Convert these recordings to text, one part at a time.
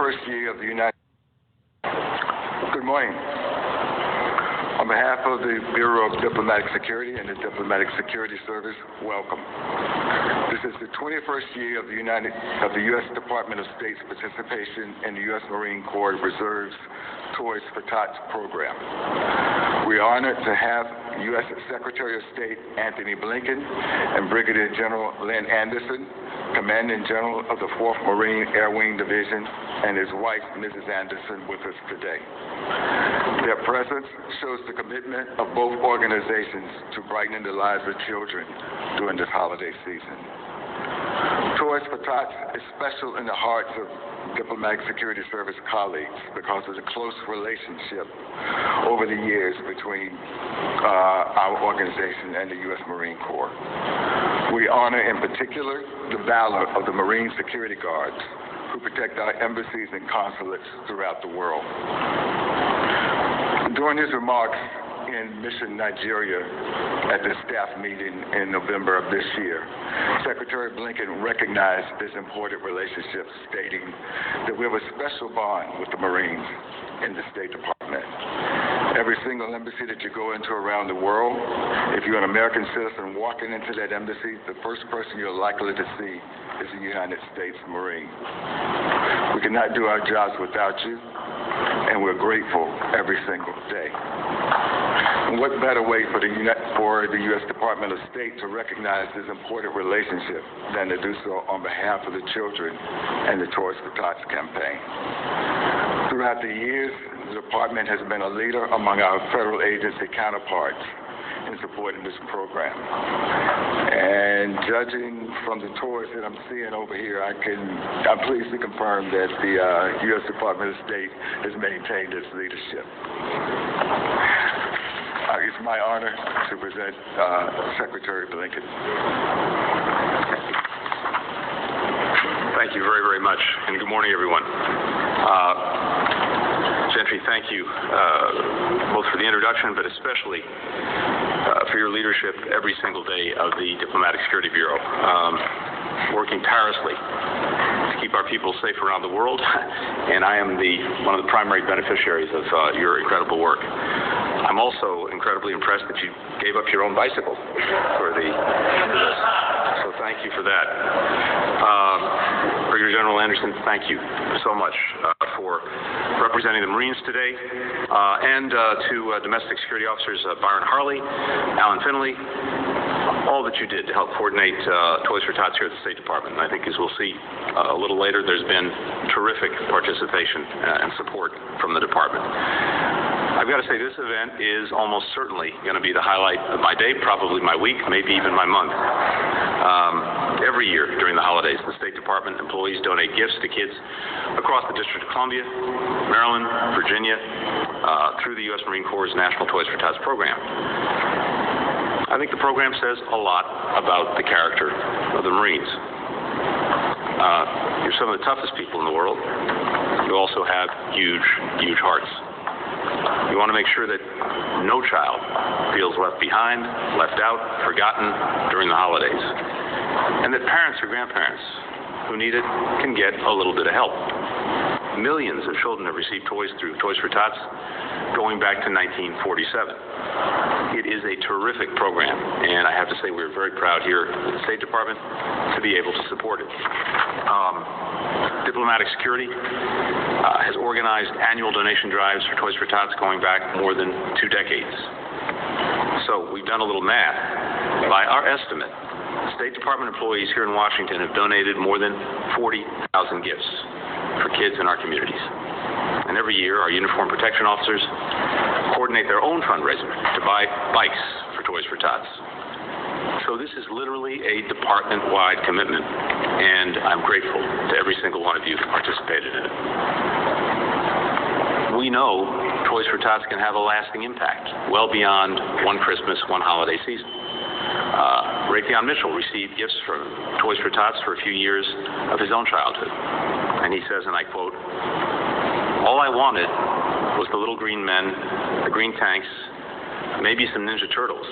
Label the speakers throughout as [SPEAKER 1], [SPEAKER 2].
[SPEAKER 1] 21st year of the United Good morning. On behalf of the Bureau of Diplomatic Security and the Diplomatic Security Service, welcome. This is the 21st year of the U.S. Department of State's participation in the U.S. Marine Corps Reserve's Toys for Tots program. We are honored to have U.S. Secretary of State Antony Blinken and Brigadier General Lynn Anderson, Commanding General of the 4th Marine Air Wing Division, and his wife, Mrs. Anderson, with us today. Their presence shows the commitment of both organizations to brightening the lives of children during this holiday season. Toys for Tots is special in the hearts of Diplomatic Security Service colleagues because of the close relationship over the years between our organization and the U.S. Marine Corps. We honor in particular the valor of the Marine security guards who protect our embassies and consulates throughout the world. During his remarks in Mission Nigeria at the staff meeting in November of this year, Secretary Blinken recognized this important relationship, stating that we have a special bond with the Marines in the State Department. Every single embassy that you go into around the world, if you're an American citizen walking into that embassy, the first person you're likely to see is a United States Marine. We cannot do our jobs without you, and we're grateful every single day. And what better way for the U.S. Department of State to recognize this important relationship than to do so on behalf of the children and the Toys for Tots campaign. Throughout the years, the department has been a leader among our federal agency counterparts in supporting this program. And judging from the toys that I'm seeing over here, I'm pleased to confirm that the U.S. Department of State has maintained its leadership. It's my honor to present Secretary Blinken.
[SPEAKER 2] Thank you very, very much, and good morning, everyone. Gentry, thank you both for the introduction, but especially for your leadership every single day of the Diplomatic Security Bureau, working tirelessly to keep our people safe around the world, and I am one of the primary beneficiaries of your incredible work. I'm also incredibly impressed that you gave up your own bicycle for this, so thank you for that. Brigadier General Anderson, thank you so much for representing the Marines today, and to domestic security officers Byron Harley, Alan Finley, all that you did to help coordinate Toys for Tots here at the State Department. And I think, as we'll see a little later, there's been terrific participation and support from the department. I've got to say, this event is almost certainly going to be the highlight of my day, probably my week, maybe even my month. Every year during the holidays, the State Department employees donate gifts to kids across the District of Columbia, Maryland, Virginia, through the U.S. Marine Corps' National Toys for Tots program. I think the program says a lot about the character of the Marines. You're some of the toughest people in the world. You also have huge, huge hearts. You want to make sure that no child feels left behind, left out, forgotten during the holidays, and that parents or grandparents who need it can get a little bit of help. Millions of children have received toys through Toys for Tots going back to 1947. It is a terrific program, and I have to say we're very proud here at the State Department to be able to support it. Diplomatic Security has organized annual donation drives for Toys for Tots going back more than 2 decades. So we've done a little math. By our estimate, State Department employees here in Washington have donated more than 40,000 gifts for kids in our communities. And every year, our uniformed protection officers coordinate their own fundraiser to buy bikes for Toys for Tots. So this is literally a department-wide commitment, and I'm grateful to every single one of you who participated in it. We know Toys for Tots can have a lasting impact, well beyond one Christmas, one holiday season. Raytheon Mitchell received gifts from Toys for Tots for a few years of his own childhood. And he says, and I quote, "All I wanted was the little green men, the green tanks, maybe some Ninja Turtles.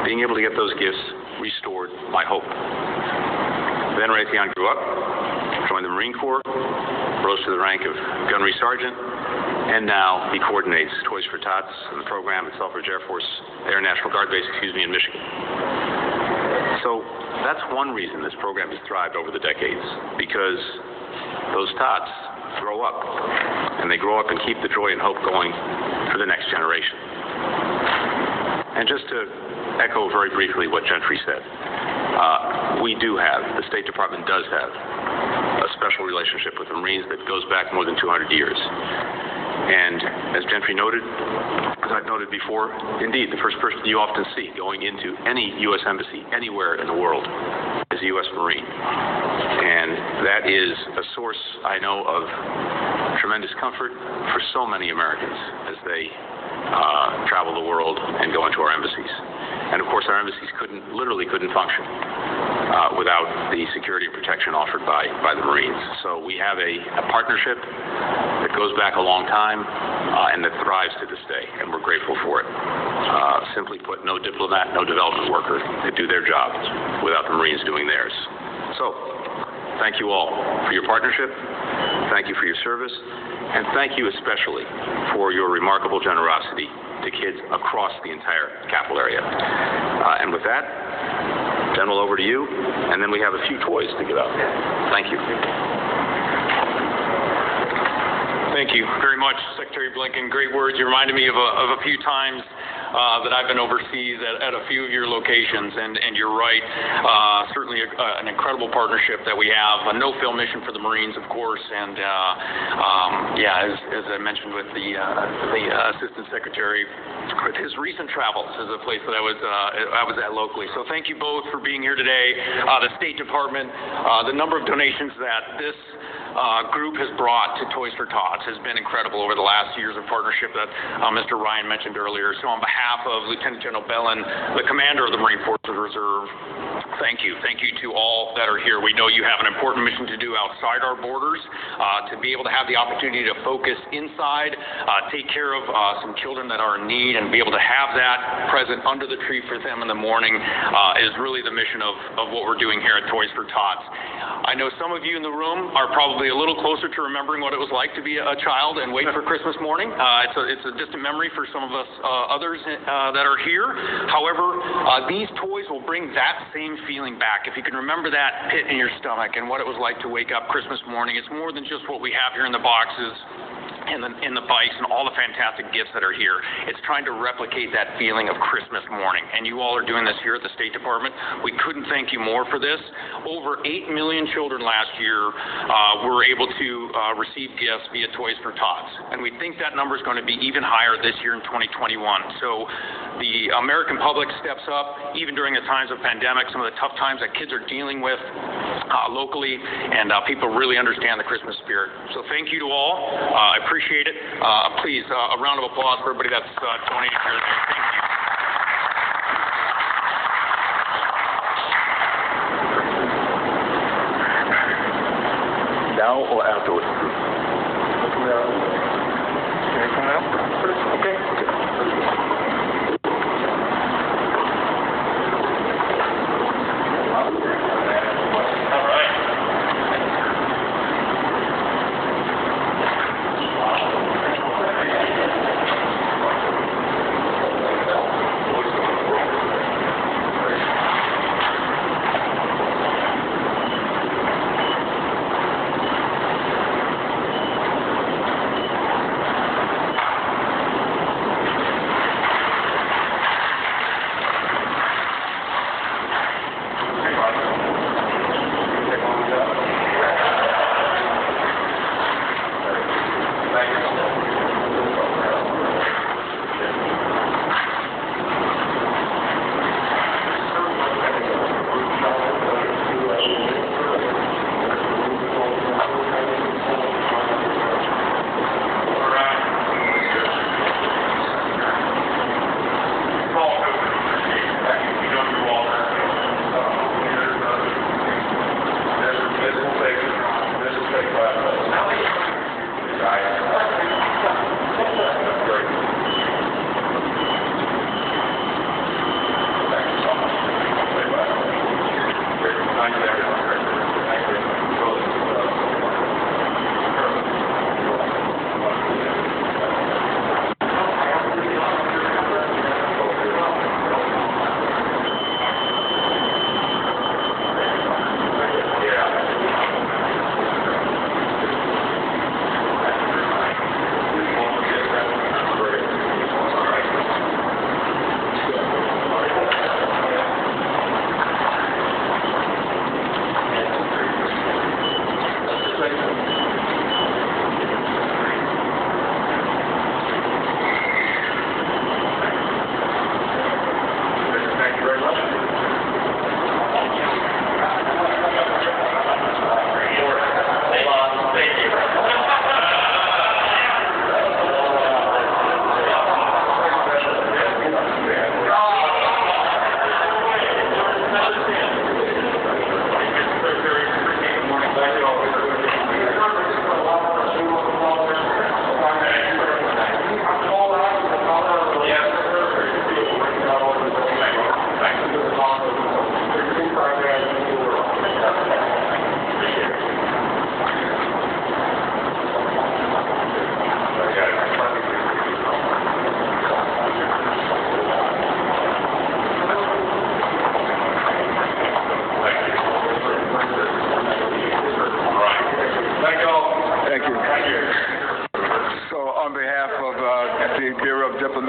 [SPEAKER 2] Being able to get those gifts restored my hope." Then Raytheon grew up, joined the Marine Corps, rose to the rank of gunnery sergeant, and now he coordinates Toys for Tots and the program at Selfridge Air National Guard Base, in Michigan. So that's one reason this program has thrived over the decades, because those tots grow up, and they grow up and keep the joy and hope going for the next generation. And just to echo very briefly what Gentry said, the State Department does have a special relationship with the Marines that goes back more than 200 years. And as Gentry noted, as I've noted before, indeed, the first person you often see going into any U.S. embassy anywhere in the world is a U.S. Marine. And that is a source, I know, of tremendous comfort for so many Americans as they travel the world and go into our embassies. And of course, our embassies literally couldn't function without the security and protection offered by the Marines. So we have a partnership that goes back a long time and that thrives to this day, and we're grateful for it. Simply put, no diplomat, no development worker could do their job without the Marines doing theirs. So thank you all for your partnership, thank you for your service, and thank you especially for your remarkable generosity to kids across the entire capital area. And with that, General, over to you, and then we have a few toys to give out. Thank you.
[SPEAKER 3] Thank you very much, Secretary Blinken. Great words. You reminded me of a few times that I've been overseas at a few of your locations, and you're right. Certainly an incredible partnership that we have. A no-fail mission for the Marines, of course, and as I mentioned with the Assistant Secretary, with his recent travels is a place that I was at locally. So thank you both for being here today. The State Department, the number of donations that this group has brought to Toys for Tots has been incredible over the last years of partnership that Mr. Ryan mentioned earlier. So on behalf of Lieutenant General Bellin, the commander of the Marine Forces Reserve, thank you. Thank you to all that are here. We know you have an important mission to do outside our borders. To be able to have the opportunity to focus inside, take care of some children that are in need, and be able to have that present under the tree for them in the morning is really the mission of what we're doing here at Toys for Tots. I know some of you in the room are probably a little closer to remembering what it was like to be a child and wait for Christmas morning. It's a distant memory for some of us others that are here. However, these toys will bring that same feeling back. If you can remember that pit in your stomach and what it was like to wake up Christmas morning, it's more than just what we have here in the boxes, in the bikes, and all the fantastic gifts that are here. It's trying to replicate that feeling of Christmas morning, and you all are doing this here at the State Department. We couldn't thank you more for this. Over 8 million children last year were able to receive gifts via Toys for Tots, and we think that number is going to be even higher this year in 2021. So the American public steps up, even during the times of pandemic, some of the tough times that kids are dealing with locally, and people really understand the Christmas spirit. So thank you to all. I appreciate it. Please, a round of applause for everybody that's donated here today. Thank you.
[SPEAKER 1] Now or afterwards? Okay.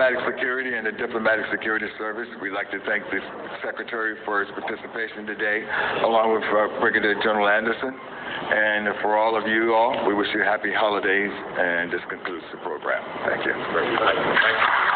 [SPEAKER 1] Diplomatic Security and the Diplomatic Security Service, we'd like to thank the Secretary for his participation today, along with Brigadier General Anderson. And for all of you all, we wish you happy holidays, and this concludes the program. Thank you.